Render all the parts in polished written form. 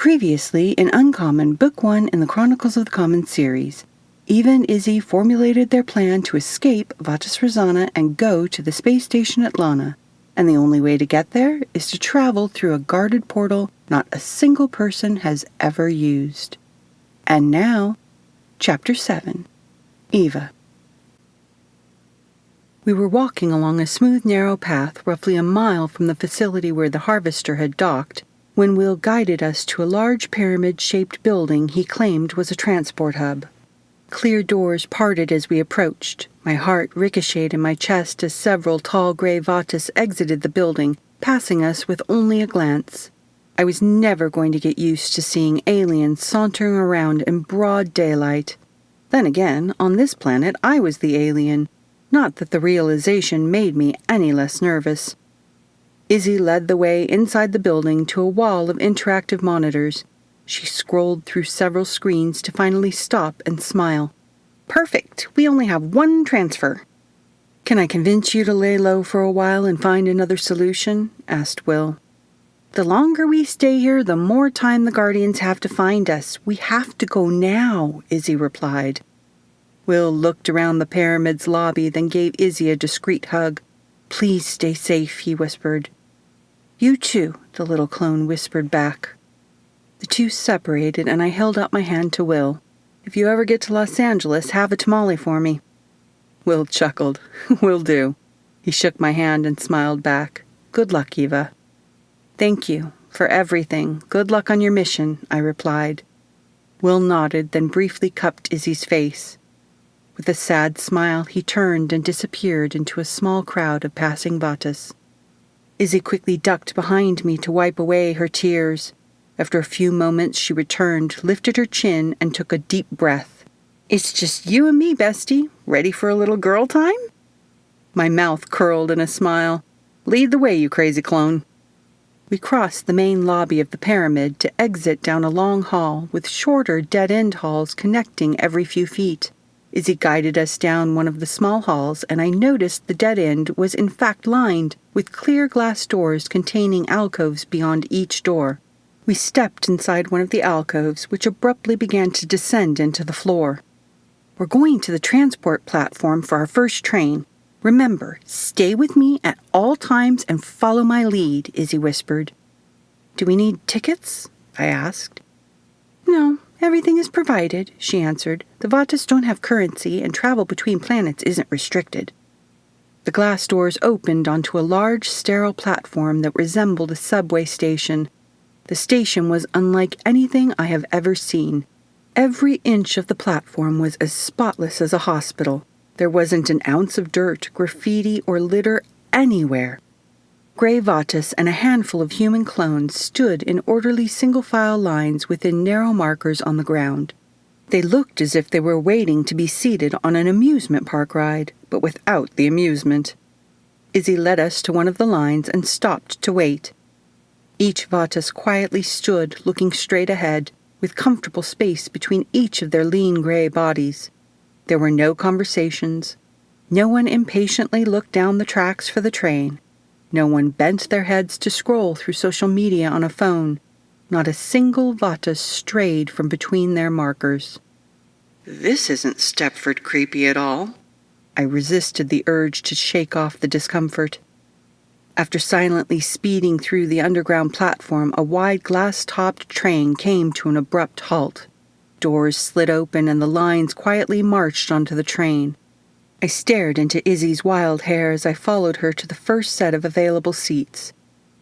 Previously in Uncommon, Book 1 in the Chronicles of the Common series, Eva and Izzy formulated their plan to escape Vatis Razana and go to the space station at Lana, and the only way to get there is to travel through a guarded portal not a single person has ever used. And now, Chapter 7, Eva. We were walking along a smooth, narrow path roughly a mile from the facility where the harvester had docked, when Will guided us to a large pyramid-shaped building he claimed was a transport hub. Clear doors parted as we approached. My heart ricocheted in my chest as several tall gray Vatis exited the building, passing us with only a glance. I was never going to get used to seeing aliens sauntering around in broad daylight. Then again, on this planet I was the alien. Not that the realization made me any less nervous. Izzy led the way inside the building to a wall of interactive monitors. She scrolled through several screens to finally stop and smile. "Perfect! We only have one transfer." "Can I convince you to lay low for a while and find another solution?" asked Will. "The longer we stay here, the more time the Guardians have to find us. We have to go now," Izzy replied. Will looked around the pyramid's lobby, then gave Izzy a discreet hug. "Please stay safe," he whispered. "You too," the little clone whispered back. The two separated, and I held out my hand to Will. "If you ever get to Los Angeles, have a tamale for me." Will chuckled. "Will do." He shook my hand and smiled back. "Good luck, Eva." "Thank you for everything. Good luck on your mission," I replied. Will nodded, then briefly cupped Izzy's face. With a sad smile, he turned and disappeared into a small crowd of passing Vatis. Izzy quickly ducked behind me to wipe away her tears. After a few moments, she returned, lifted her chin, and took a deep breath. "It's just you and me, bestie. Ready for a little girl time?" My mouth curled in a smile. "Lead the way, you crazy clone." We crossed the main lobby of the pyramid to exit down a long hall with shorter dead-end halls connecting every few feet. Izzy guided us down one of the small halls, and I noticed the dead end was in fact lined with clear glass doors containing alcoves beyond each door. We stepped inside one of the alcoves, which abruptly began to descend into the floor. "We're going to the transport platform for our first train. Remember, stay with me at all times and follow my lead," Izzy whispered. "Do we need tickets?" I asked. "No. Everything is provided," she answered. "The Vatis don't have currency, and travel between planets isn't restricted." The glass doors opened onto a large, sterile platform that resembled a subway station. The station was unlike anything I have ever seen. Every inch of the platform was as spotless as a hospital. There wasn't an ounce of dirt, graffiti, or litter anywhere. Gray Vatis and a handful of human clones stood in orderly single-file lines within narrow markers on the ground. They looked as if they were waiting to be seated on an amusement park ride, but without the amusement. Izzy led us to one of the lines and stopped to wait. Each Vatis quietly stood, looking straight ahead, with comfortable space between each of their lean gray bodies. There were no conversations. No one impatiently looked down the tracks for the train. No one bent their heads to scroll through social media on a phone. Not a single Vatis strayed from between their markers. "This isn't Stepford creepy at all." I resisted the urge to shake off the discomfort. After silently speeding through the underground platform, a wide glass-topped train came to an abrupt halt. Doors slid open and the lines quietly marched onto the train. I stared into Izzy's wild hair as I followed her to the first set of available seats.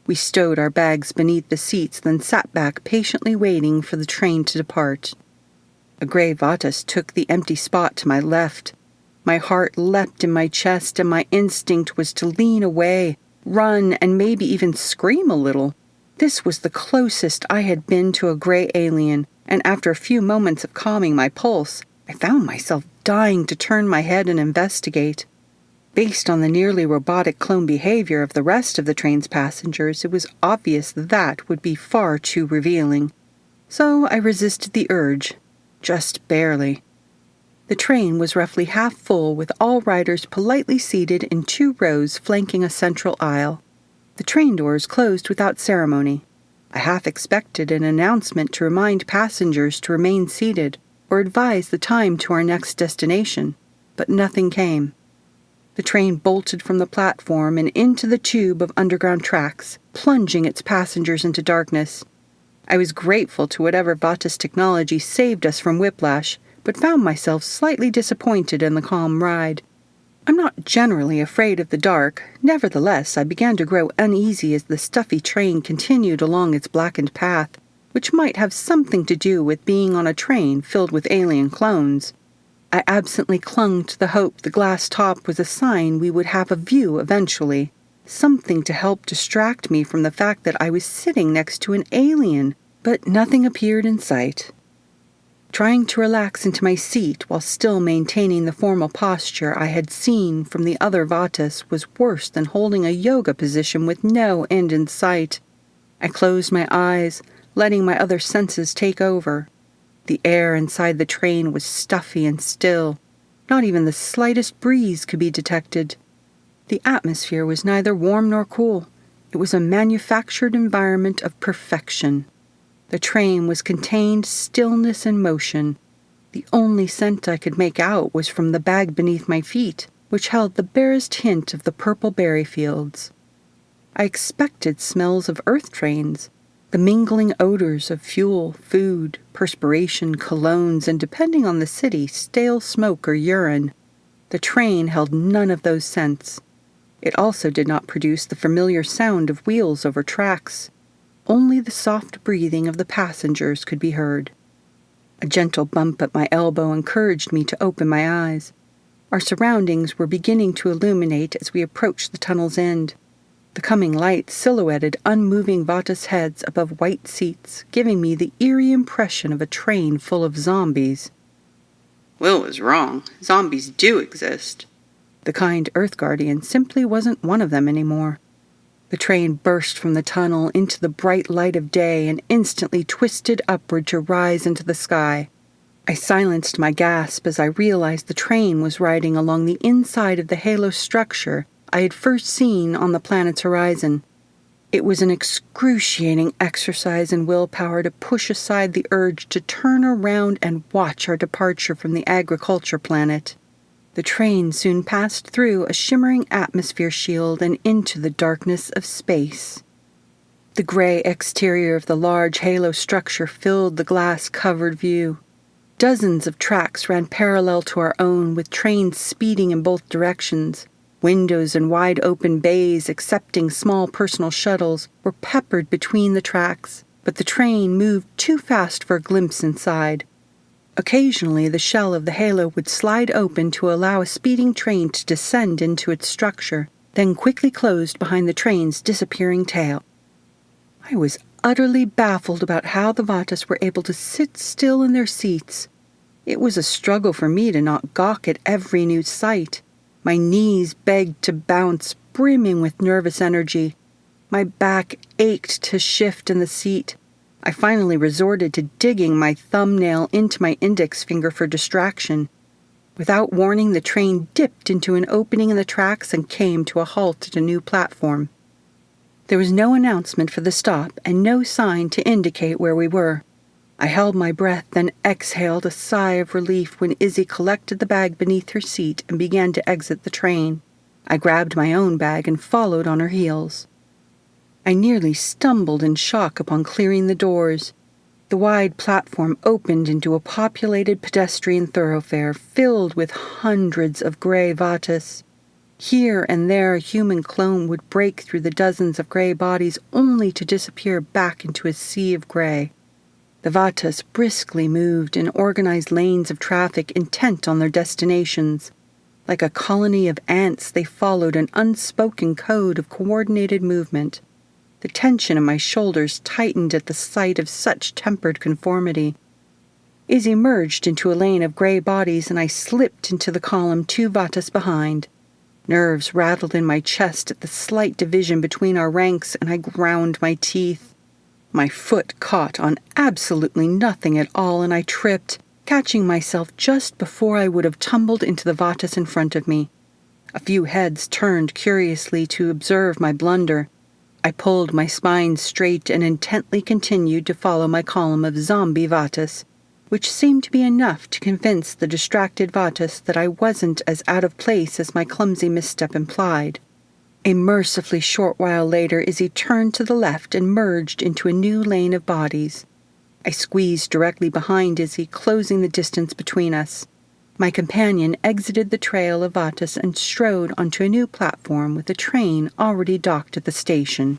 We stowed our bags beneath the seats, then sat back patiently waiting for the train to depart. A gray Vatis took the empty spot to my left. My heart leapt in my chest, and my instinct was to lean away, run, and maybe even scream a little. This was the closest I had been to a gray alien, and after a few moments of calming my pulse, I found myself dying to turn my head and investigate. Based on the nearly robotic clone behavior of the rest of the train's passengers, it was obvious that would be far too revealing. So I resisted the urge, just barely. The train was roughly half full, with all riders politely seated in 2 rows flanking a central aisle. The train doors closed without ceremony. I half expected an announcement to remind passengers to remain seated or advise the time to our next destination, but nothing came. The train bolted from the platform and into the tube of underground tracks, plunging its passengers into darkness. I was grateful to whatever Vatas technology saved us from whiplash, but found myself slightly disappointed in the calm ride. I'm not generally afraid of the dark. Nevertheless, I began to grow uneasy as the stuffy train continued along its blackened path, which might have something to do with being on a train filled with alien clones. I absently clung to the hope the glass top was a sign we would have a view eventually, something to help distract me from the fact that I was sitting next to an alien, but nothing appeared in sight. Trying to relax into my seat while still maintaining the formal posture I had seen from the other Vatas was worse than holding a yoga position with no end in sight. I closed my eyes, letting my other senses take over. The air inside the train was stuffy and still. Not even the slightest breeze could be detected. The atmosphere was neither warm nor cool. It was a manufactured environment of perfection. The train was contained stillness and motion. The only scent I could make out was from the bag beneath my feet, which held the barest hint of the purple berry fields. I expected smells of earth trains, the mingling odors of fuel, food, perspiration, colognes, and depending on the city, stale smoke or urine. The train held none of those scents. It also did not produce the familiar sound of wheels over tracks. Only the soft breathing of the passengers could be heard. A gentle bump at my elbow encouraged me to open my eyes. Our surroundings were beginning to illuminate as we approached the tunnel's end. The coming light silhouetted unmoving Vatas heads above white seats, giving me the eerie impression of a train full of zombies. Will was wrong. Zombies do exist. The kind Earth Guardian simply wasn't one of them anymore. The train burst from the tunnel into the bright light of day and instantly twisted upward to rise into the sky. I silenced my gasp as I realized the train was riding along the inside of the halo structure I had first seen on the planet's horizon. It was an excruciating exercise in willpower to push aside the urge to turn around and watch our departure from the agriculture planet. The train soon passed through a shimmering atmosphere shield and into the darkness of space. The gray exterior of the large halo structure filled the glass-covered view. Dozens of tracks ran parallel to our own, with trains speeding in both directions. Windows and wide-open bays accepting small personal shuttles were peppered between the tracks, but the train moved too fast for a glimpse inside. Occasionally, the shell of the halo would slide open to allow a speeding train to descend into its structure, then quickly closed behind the train's disappearing tail. I was utterly baffled about how the Vatas were able to sit still in their seats. It was a struggle for me to not gawk at every new sight. My knees begged to bounce, brimming with nervous energy. My back ached to shift in the seat. I finally resorted to digging my thumbnail into my index finger for distraction. Without warning, the train dipped into an opening in the tracks and came to a halt at a new platform. There was no announcement for the stop and no sign to indicate where we were. I held my breath, then exhaled a sigh of relief when Izzy collected the bag beneath her seat and began to exit the train. I grabbed my own bag and followed on her heels. I nearly stumbled in shock upon clearing the doors. The wide platform opened into a populated pedestrian thoroughfare filled with hundreds of gray Vatas. Here and there a human clone would break through the dozens of gray bodies only to disappear back into a sea of gray. The Vatas briskly moved in organized lanes of traffic intent on their destinations. Like a colony of ants, they followed an unspoken code of coordinated movement. The tension in my shoulders tightened at the sight of such tempered conformity. Izzy merged into a lane of gray bodies, and I slipped into the column 2 Vatas behind. Nerves rattled in my chest at the slight division between our ranks, and I ground my teeth. My foot caught on absolutely nothing at all, and I tripped, catching myself just before I would have tumbled into the Vatas in front of me. A few heads turned curiously to observe my blunder. I pulled my spine straight and intently continued to follow my column of zombie vatas, which seemed to be enough to convince the distracted vatas that I wasn't as out of place as my clumsy misstep implied. A mercifully short while later, Izzy turned to the left and merged into a new lane of bodies. I squeezed directly behind Izzy, closing the distance between us. My companion exited the trail of vatas and strode onto a new platform with a train already docked at the station.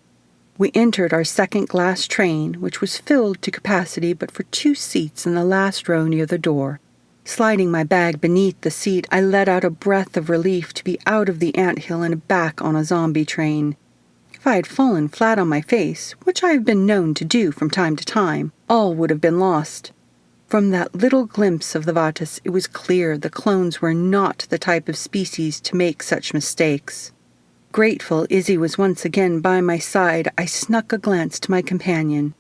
We entered our second glass train, which was filled to capacity but for 2 seats in the last row near the door. Sliding my bag beneath the seat, I let out a breath of relief to be out of the anthill and back on a zombie train. If I had fallen flat on my face, which I have been known to do from time to time, all would have been lost. From that little glimpse of the vatas, it was clear the clones were not the type of species to make such mistakes. Grateful Izzy was once again by my side, I snuck a glance to my companion.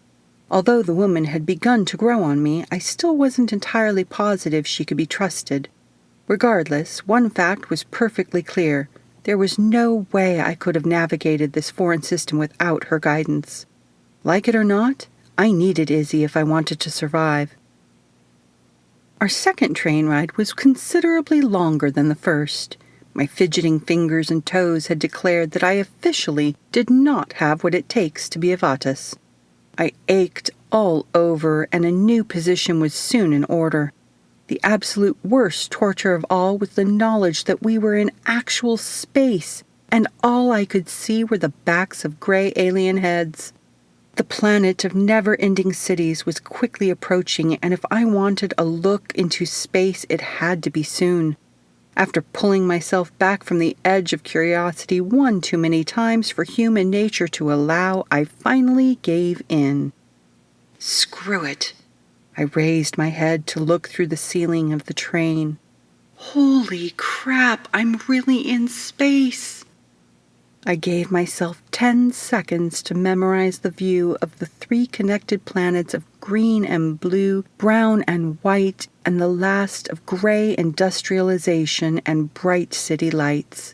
Although the woman had begun to grow on me, I still wasn't entirely positive she could be trusted. Regardless, one fact was perfectly clear. There was no way I could have navigated this foreign system without her guidance. Like it or not, I needed Izzy if I wanted to survive. Our second train ride was considerably longer than the first. My fidgeting fingers and toes had declared that I officially did not have what it takes to be a vatas. I ached all over, and a new position was soon in order. The absolute worst torture of all was the knowledge that we were in actual space, and all I could see were the backs of gray alien heads. The planet of never-ending cities was quickly approaching, and if I wanted a look into space, it had to be soon. After pulling myself back from the edge of curiosity one too many times for human nature to allow, I finally gave in. Screw it. I raised my head to look through the ceiling of the train. Holy crap, I'm really in space! I gave myself 10 seconds to memorize the view of the 3 connected planets of green and blue, brown and white, and the last of gray industrialization and bright city lights.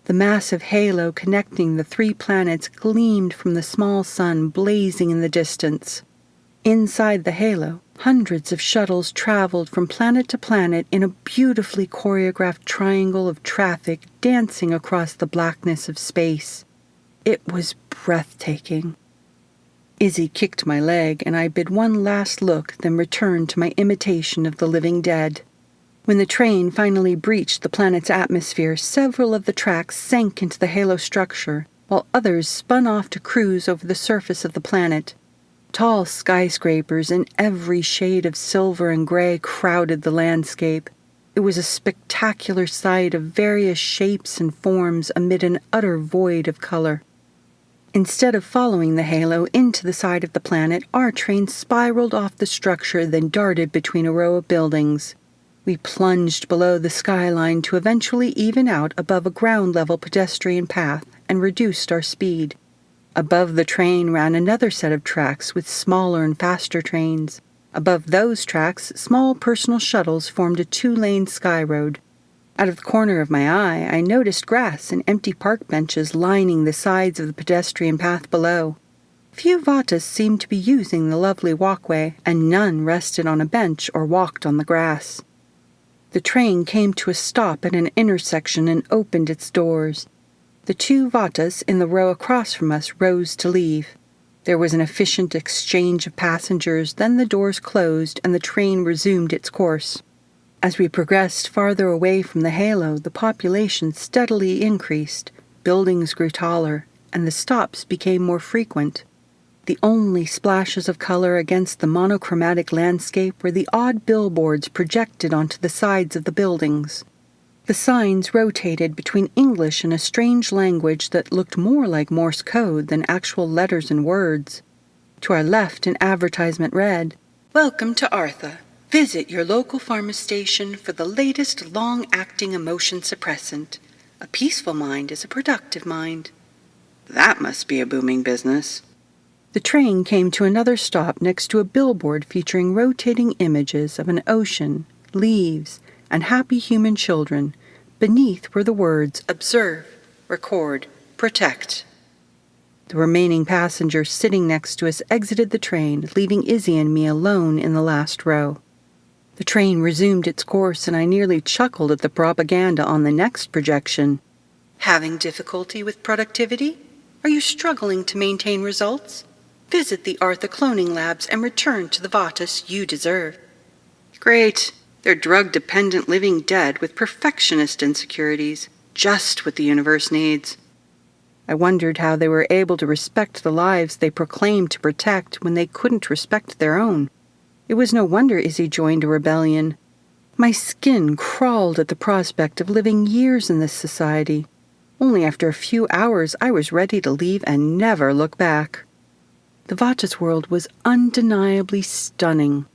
The massive halo connecting the 3 planets gleamed from the small sun blazing in the distance. Inside the halo, hundreds of shuttles traveled from planet to planet in a beautifully choreographed triangle of traffic dancing across the blackness of space. It was breathtaking. Izzy kicked my leg, and I bid one last look, then returned to my imitation of the living dead. When the train finally breached the planet's atmosphere, several of the tracks sank into the halo structure, while others spun off to cruise over the surface of the planet. Tall skyscrapers in every shade of silver and gray crowded the landscape. It was a spectacular sight of various shapes and forms amid an utter void of color. Instead of following the halo into the side of the planet, our train spiraled off the structure, then darted between a row of buildings. We plunged below the skyline to eventually even out above a ground-level pedestrian path and reduced our speed. Above the train ran another set of tracks with smaller and faster trains. Above those tracks, small personal shuttles formed a 2-lane sky road. Out of the corner of my eye, I noticed grass and empty park benches lining the sides of the pedestrian path below. Few vatas seemed to be using the lovely walkway, and none rested on a bench or walked on the grass. The train came to a stop at an intersection and opened its doors. The 2 vatas in the row across from us rose to leave. There was an efficient exchange of passengers, then the doors closed and the train resumed its course. As we progressed farther away from the halo, the population steadily increased, buildings grew taller, and the stops became more frequent. The only splashes of color against the monochromatic landscape were the odd billboards projected onto the sides of the buildings. The signs rotated between English and a strange language that looked more like Morse code than actual letters and words. To our left, an advertisement read, "Welcome to Artha. Visit your local pharmacy station for the latest long-acting emotion suppressant. A peaceful mind is a productive mind." That must be a booming business. The train came to another stop next to a billboard featuring rotating images of an ocean, leaves, and happy human children. Beneath were the words, "Observe, record, protect." The remaining passengers sitting next to us exited the train, leaving Izzy and me alone in the last row. The train resumed its course, and I nearly chuckled at the propaganda on the next projection. Having difficulty with productivity? Are you struggling to maintain results? Visit the Artha cloning labs and return to the Vatus you deserve. Great. They're drug-dependent living dead with perfectionist insecurities, just what the universe needs. I wondered how they were able to respect the lives they proclaimed to protect when they couldn't respect their own. It was no wonder Izzy joined a rebellion. My skin crawled at the prospect of living years in this society. Only after a few hours I was ready to leave and never look back. The Vatus world was undeniably stunning.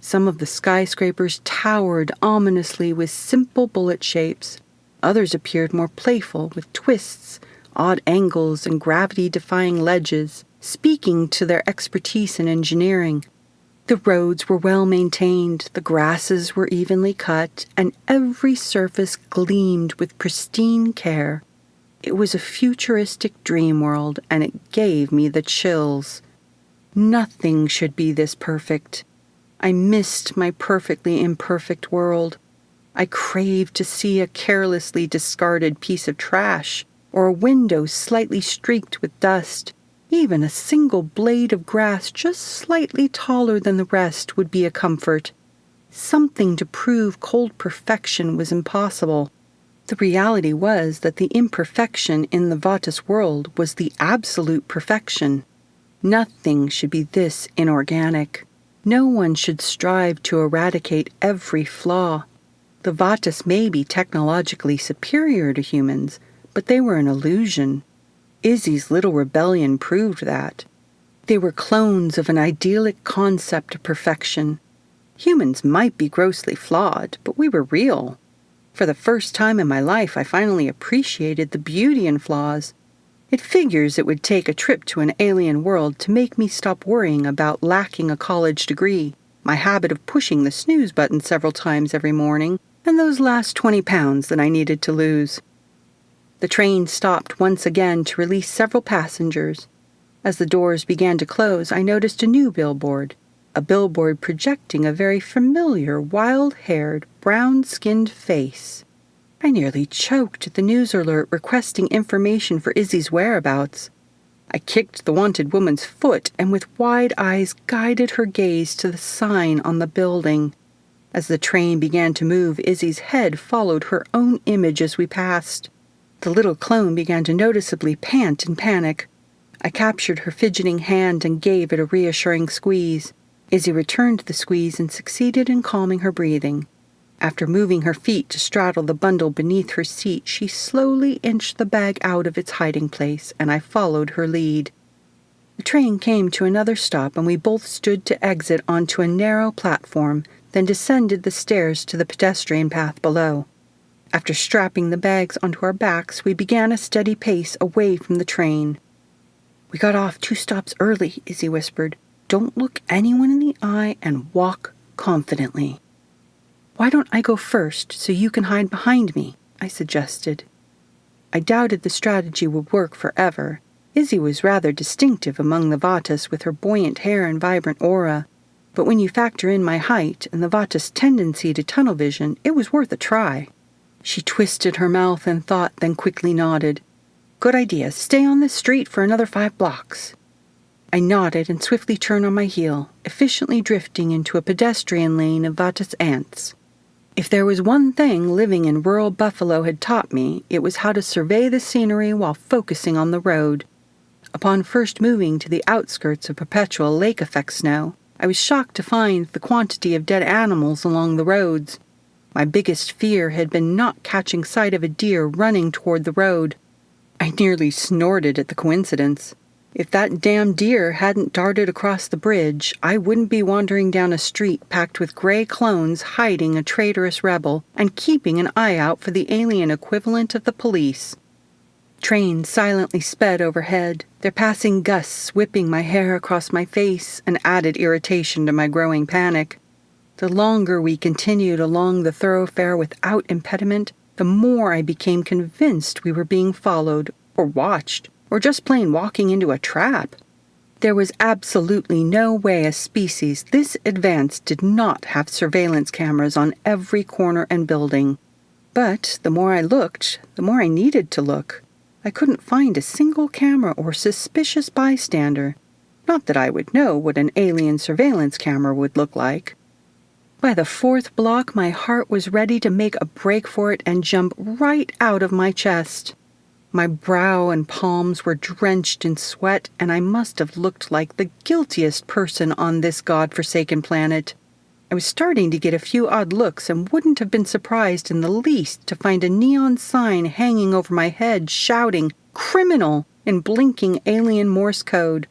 Some of the skyscrapers towered ominously with simple bullet shapes. Others appeared more playful, with twists, odd angles, and gravity-defying ledges, speaking to their expertise in engineering. The roads were well maintained, the grasses were evenly cut, and every surface gleamed with pristine care. It was a futuristic dream world, and it gave me the chills. Nothing should be this perfect. I missed my perfectly imperfect world. I craved to see a carelessly discarded piece of trash, or a window slightly streaked with dust. Even a single blade of grass just slightly taller than the rest would be a comfort. Something to prove cold perfection was impossible. The reality was that the imperfection in the Vatus world was the absolute perfection. Nothing should be this inorganic. No one should strive to eradicate every flaw. The Vatus may be technologically superior to humans, but they were an illusion. Izzy's little rebellion proved that. They were clones of an idyllic concept of perfection. Humans might be grossly flawed, but we were real. For the first time in my life, I finally appreciated the beauty in flaws. It figures it would take a trip to an alien world to make me stop worrying about lacking a college degree, my habit of pushing the snooze button several times every morning, and those last 20 pounds that I needed to lose. The train stopped once again to release several passengers. As the doors began to close, I noticed a new billboard, a billboard projecting a very familiar, wild-haired, brown-skinned face. I nearly choked at the news alert requesting information for Izzy's whereabouts. I kicked the wanted woman's foot and with wide eyes guided her gaze to the sign on the building. As the train began to move, Izzy's head followed her own image as we passed. The little clone began to noticeably pant in panic. I captured her fidgeting hand and gave it a reassuring squeeze. Izzy returned the squeeze and succeeded in calming her breathing. After moving her feet to straddle the bundle beneath her seat, she slowly inched the bag out of its hiding place, and I followed her lead. The train came to another stop, and we both stood to exit onto a narrow platform, then descended the stairs to the pedestrian path below. After strapping the bags onto our backs, we began a steady pace away from the train. "We got off 2 stops early," Izzy whispered. "Don't look anyone in the eye and walk confidently." "Why don't I go first so you can hide behind me?" I suggested. I doubted the strategy would work forever. Izzy was rather distinctive among the Vatus with her buoyant hair and vibrant aura. But when you factor in my height and the Vatus' tendency to tunnel vision, it was worth a try. She twisted her mouth in thought, then quickly nodded. "Good idea. Stay on this street for another 5 blocks. I nodded and swiftly turned on my heel, efficiently drifting into a pedestrian lane of Vatus ants. If there was one thing living in rural Buffalo had taught me, it was how to survey the scenery while focusing on the road. Upon first moving to the outskirts of perpetual lake-effect snow, I was shocked to find the quantity of dead animals along the roads. My biggest fear had been not catching sight of a deer running toward the road. I nearly snorted at the coincidence. If that damn deer hadn't darted across the bridge, I wouldn't be wandering down a street packed with gray clones hiding a traitorous rebel and keeping an eye out for the alien equivalent of the police. Trains silently sped overhead, their passing gusts whipping my hair across my face and added irritation to my growing panic. The longer we continued along the thoroughfare without impediment, the more I became convinced we were being followed, or watched, or just plain walking into a trap. There was absolutely no way a species this advanced did not have surveillance cameras on every corner and building. But the more I looked, the more I needed to look. I couldn't find a single camera or suspicious bystander. Not that I would know what an alien surveillance camera would look like. By the fourth block, my heart was ready to make a break for it and jump right out of my chest. My brow and palms were drenched in sweat, and I must have looked like the guiltiest person on this godforsaken planet. I was starting to get a few odd looks and wouldn't have been surprised in the least to find a neon sign hanging over my head shouting, "Criminal!" in blinking alien Morse code.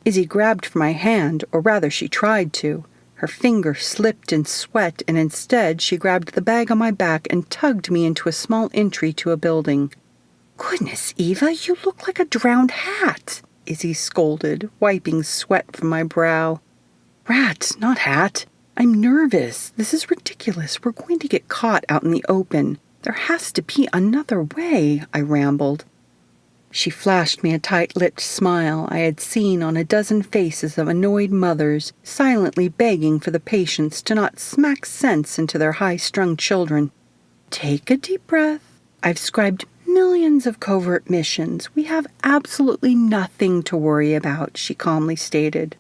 Izzy grabbed for my hand, or rather she tried to. Her finger slipped in sweat, and instead she grabbed the bag on my back and tugged me into a small entry to a building. "Goodness, Eva, you look like a drowned hat," Izzy scolded, wiping sweat from my brow. "Rat, not hat. I'm nervous. This is ridiculous. We're going to get caught out in the open. There has to be another way," I rambled. She flashed me a tight-lipped smile I had seen on a dozen faces of annoyed mothers, silently begging for the patients to not smack sense into their high-strung children. "Take a deep breath. I've scribed millions of covert missions. We have absolutely nothing to worry about," she calmly stated.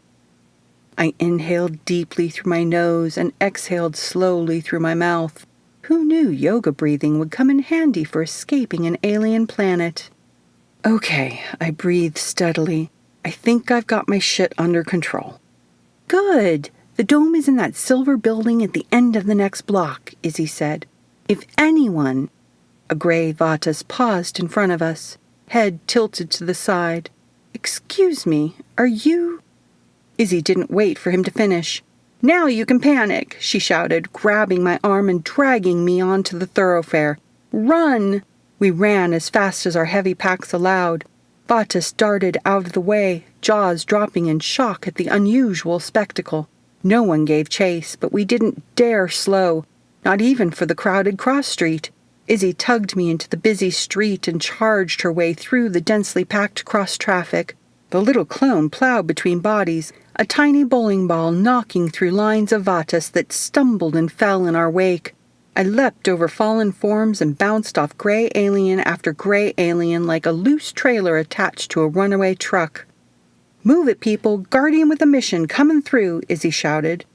I inhaled deeply through my nose and exhaled slowly through my mouth. Who knew yoga breathing would come in handy for escaping an alien planet? "Okay," I breathed steadily. "I think I've got my shit under control." "Good. The dome is in that silver building at the end of the next block," Izzy said. "If anyone—" A gray Vatas paused in front of us, head tilted to the side. "Excuse me, are you—" Izzy didn't wait for him to finish. "Now you can panic," she shouted, grabbing my arm and dragging me onto the thoroughfare. "Run!" We ran as fast as our heavy packs allowed. Vatas darted out of the way, jaws dropping in shock at the unusual spectacle. No one gave chase, but we didn't dare slow, not even for the crowded cross street. Izzy tugged me into the busy street and charged her way through the densely packed cross-traffic. The little clone plowed between bodies, a tiny bowling ball knocking through lines of Vatas that stumbled and fell in our wake. I leapt over fallen forms and bounced off gray alien after gray alien like a loose trailer attached to a runaway truck. "Move it, people! Guardian with a mission coming through!" Izzy shouted.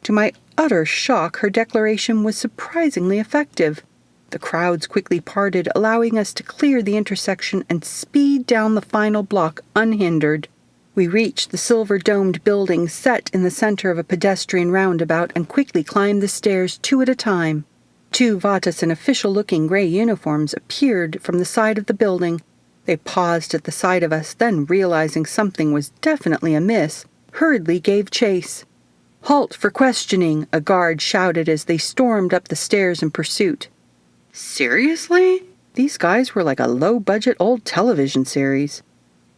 To my utter shock, her declaration was surprisingly effective. The crowds quickly parted, allowing us to clear the intersection and speed down the final block unhindered. We reached the silver-domed building set in the center of a pedestrian roundabout and quickly climbed the stairs 2 at a time. 2 Vatas in official-looking gray uniforms appeared from the side of the building. They paused at the sight of us, then, realizing something was definitely amiss, hurriedly gave chase. "Halt for questioning," a guard shouted as they stormed up the stairs in pursuit. Seriously? These guys were like a low-budget old television series.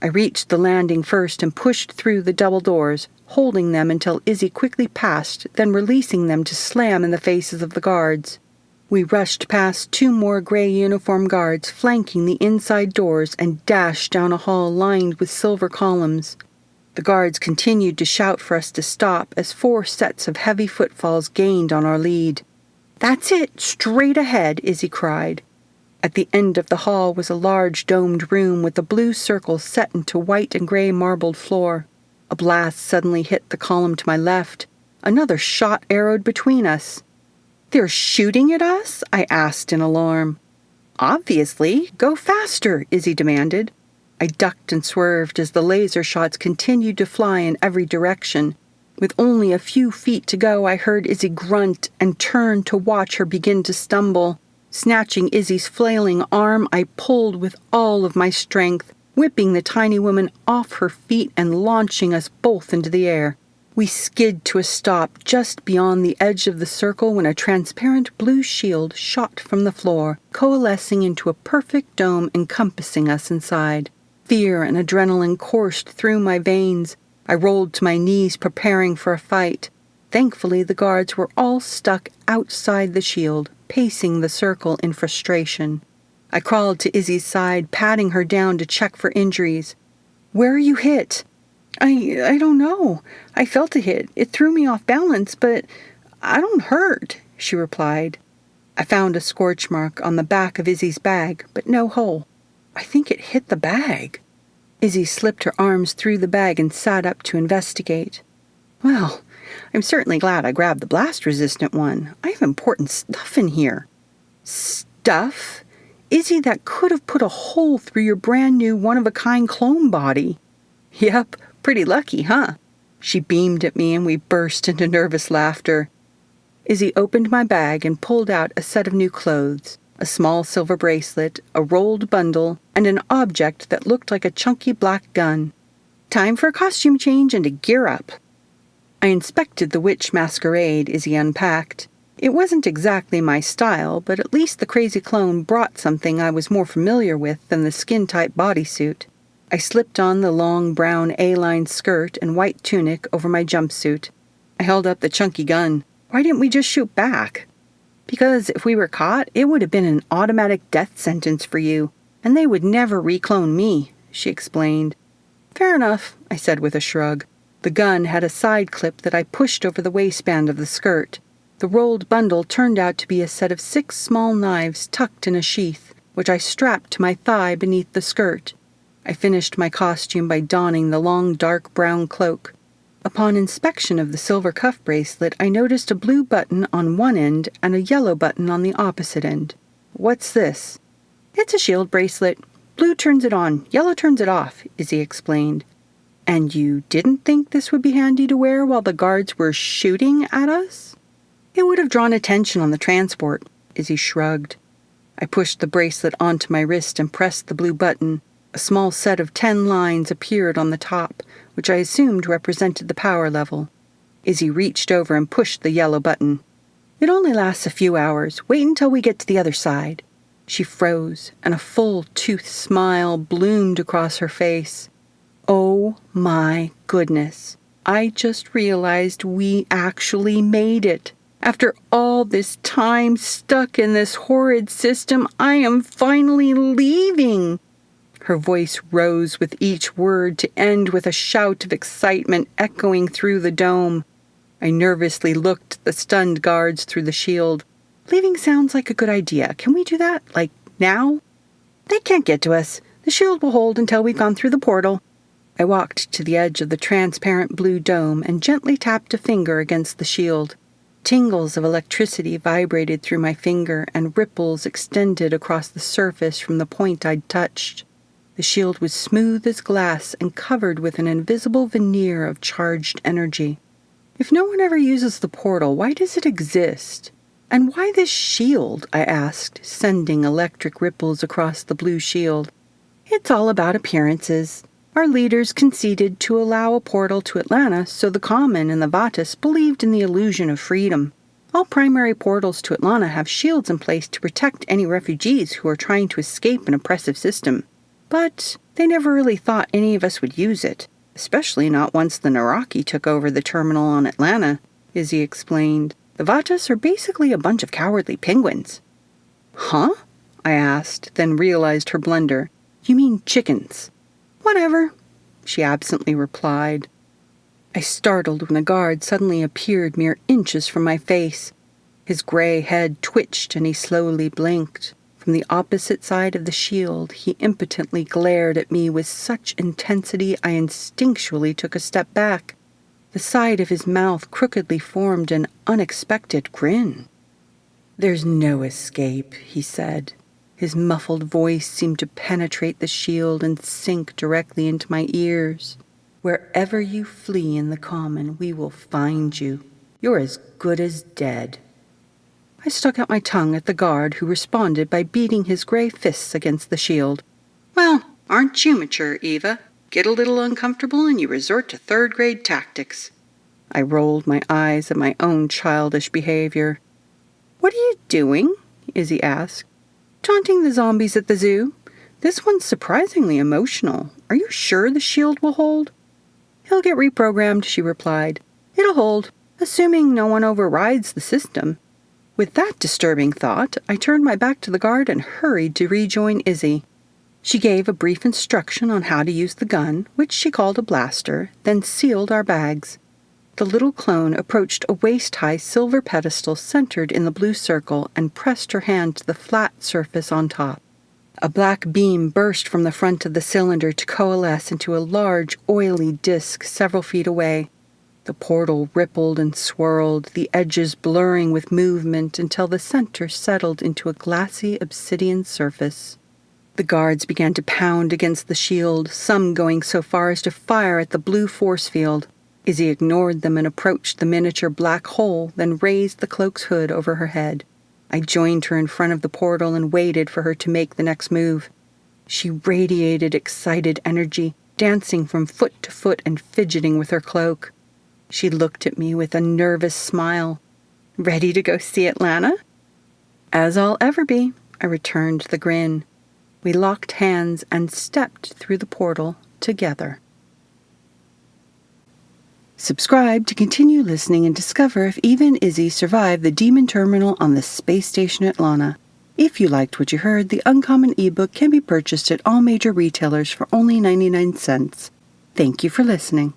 I reached the landing first and pushed through the double doors, holding them until Izzy quickly passed, then releasing them to slam in the faces of the guards. We rushed past 2 more gray uniform guards flanking the inside doors and dashed down a hall lined with silver columns. The guards continued to shout for us to stop as 4 sets of heavy footfalls gained on our lead. "That's it! Straight ahead!" Izzy cried. At the end of the hall was a large domed room with a blue circle set into white and gray marbled floor. A blast suddenly hit the column to my left. Another shot arrowed between us. "They're shooting at us?" I asked in alarm. "Obviously. Go faster," Izzy demanded. I ducked and swerved as the laser shots continued to fly in every direction. With only a few feet to go, I heard Izzy grunt and turned to watch her begin to stumble. Snatching Izzy's flailing arm, I pulled with all of my strength, whipping the tiny woman off her feet and launching us both into the air. We skid to a stop just beyond the edge of the circle when a transparent blue shield shot from the floor, coalescing into a perfect dome encompassing us inside. Fear and adrenaline coursed through my veins. I rolled to my knees, preparing for a fight. Thankfully, the guards were all stuck outside the shield, pacing the circle in frustration. I crawled to Izzy's side, patting her down to check for injuries. "Where are you hit?" I don't know. I felt a hit. It threw me off balance, but I don't hurt," she replied. I found a scorch mark on the back of Izzy's bag, but no hole. "I think it hit the bag." Izzy slipped her arms through the bag and sat up to investigate. "Well, I'm certainly glad I grabbed the blast-resistant one. I have important stuff in here." "Stuff? Izzy, that could have put a hole through your brand-new one-of-a-kind clone body." "Yep, pretty lucky, huh?" She beamed at me and we burst into nervous laughter. Izzy opened my bag and pulled out a set of new clothes, a small silver bracelet, a rolled bundle, and an object that looked like a chunky black gun. "Time for a costume change and to gear up." I inspected the witch masquerade Izzy unpacked. It wasn't exactly my style, but at least the crazy clone brought something I was more familiar with than the skin-tight bodysuit. I slipped on the long brown A-line skirt and white tunic over my jumpsuit. I held up the chunky gun. "Why didn't we just shoot back?" "Because if we were caught, it would have been an automatic death sentence for you, and they would never reclone me," she explained. "Fair enough," I said with a shrug. The gun had a side clip that I pushed over the waistband of the skirt. The rolled bundle turned out to be a set of 6 small knives tucked in a sheath, which I strapped to my thigh beneath the skirt. I finished my costume by donning the long dark brown cloak. Upon inspection of the silver cuff bracelet, I noticed a blue button on one end and a yellow button on the opposite end. "What's this?" "It's a shield bracelet. Blue turns it on, yellow turns it off," Izzy explained. "And you didn't think this would be handy to wear while the guards were shooting at us?" "It would have drawn attention on the transport," Izzy shrugged. I pushed the bracelet onto my wrist and pressed the blue button. A small set of 10 lines appeared on the top, which I assumed represented the power level. Izzy reached over and pushed the yellow button. "It only lasts a few hours. Wait until we get to the other side." She froze, and a full-toothed smile bloomed across her face. "Oh my goodness. I just realized we actually made it. After all this time stuck in this horrid system, I am finally leaving." Her voice rose with each word to end with a shout of excitement echoing through the dome. I nervously looked at the stunned guards through the shield. "Leaving sounds like a good idea. Can we do that, like, now?" "They can't get to us. The shield will hold until we've gone through the portal." I walked to the edge of the transparent blue dome and gently tapped a finger against the shield. Tingles of electricity vibrated through my finger, and ripples extended across the surface from the point I'd touched. The shield was smooth as glass and covered with an invisible veneer of charged energy. "If no one ever uses the portal, why does it exist? And why this shield?" I asked, sending electric ripples across the blue shield. "It's all about appearances. Our leaders conceded to allow a portal to Atlanta, so the Common and the Vatas believed in the illusion of freedom. All primary portals to Atlanta have shields in place to protect any refugees who are trying to escape an oppressive system. But they never really thought any of us would use it, especially not once the Naraki took over the terminal on Atlanta," Izzy explained. "The Vatas are basically a bunch of cowardly penguins." "Huh?" I asked, then realized her blunder. "You mean chickens?" "Whatever," she absently replied. I startled when a guard suddenly appeared mere inches from my face. His gray head twitched and he slowly blinked. From the opposite side of the shield, he impotently glared at me with such intensity I instinctually took a step back. The side of his mouth crookedly formed an unexpected grin. "There's no escape," he said. His muffled voice seemed to penetrate the shield and sink directly into my ears. "Wherever you flee in the Common, we will find you. You're as good as dead." I stuck out my tongue at the guard, who responded by beating his gray fists against the shield. "Well, aren't you mature, Eva? Get a little uncomfortable and you resort to third-grade tactics." I rolled my eyes at my own childish behavior. "What are you doing?" Izzy asked. "Taunting the zombies at the zoo. This one's surprisingly emotional. Are you sure the shield will hold?" "He'll get reprogrammed," she replied. "It'll hold, assuming no one overrides the system." With that disturbing thought, I turned my back to the guard and hurried to rejoin Izzy. She gave a brief instruction on how to use the gun, which she called a blaster, then sealed our bags. The little clone approached a waist-high silver pedestal centered in the blue circle and pressed her hand to the flat surface on top. A black beam burst from the front of the cylinder to coalesce into a large, oily disk several feet away. The portal rippled and swirled, the edges blurring with movement until the center settled into a glassy obsidian surface. The guards began to pound against the shield, some going so far as to fire at the blue force field. Izzy ignored them and approached the miniature black hole, then raised the cloak's hood over her head. I joined her in front of the portal and waited for her to make the next move. She radiated excited energy, dancing from foot to foot and fidgeting with her cloak. She looked at me with a nervous smile. "Ready to go see Atlanta?" "As I'll ever be," I returned the grin. We locked hands and stepped through the portal together. Subscribe to continue listening and discover if Eva and Izzy survived the demon terminal on the space station Atlanta. If you liked what you heard, the Uncommon ebook can be purchased at all major retailers for only 99 cents. Thank you for listening.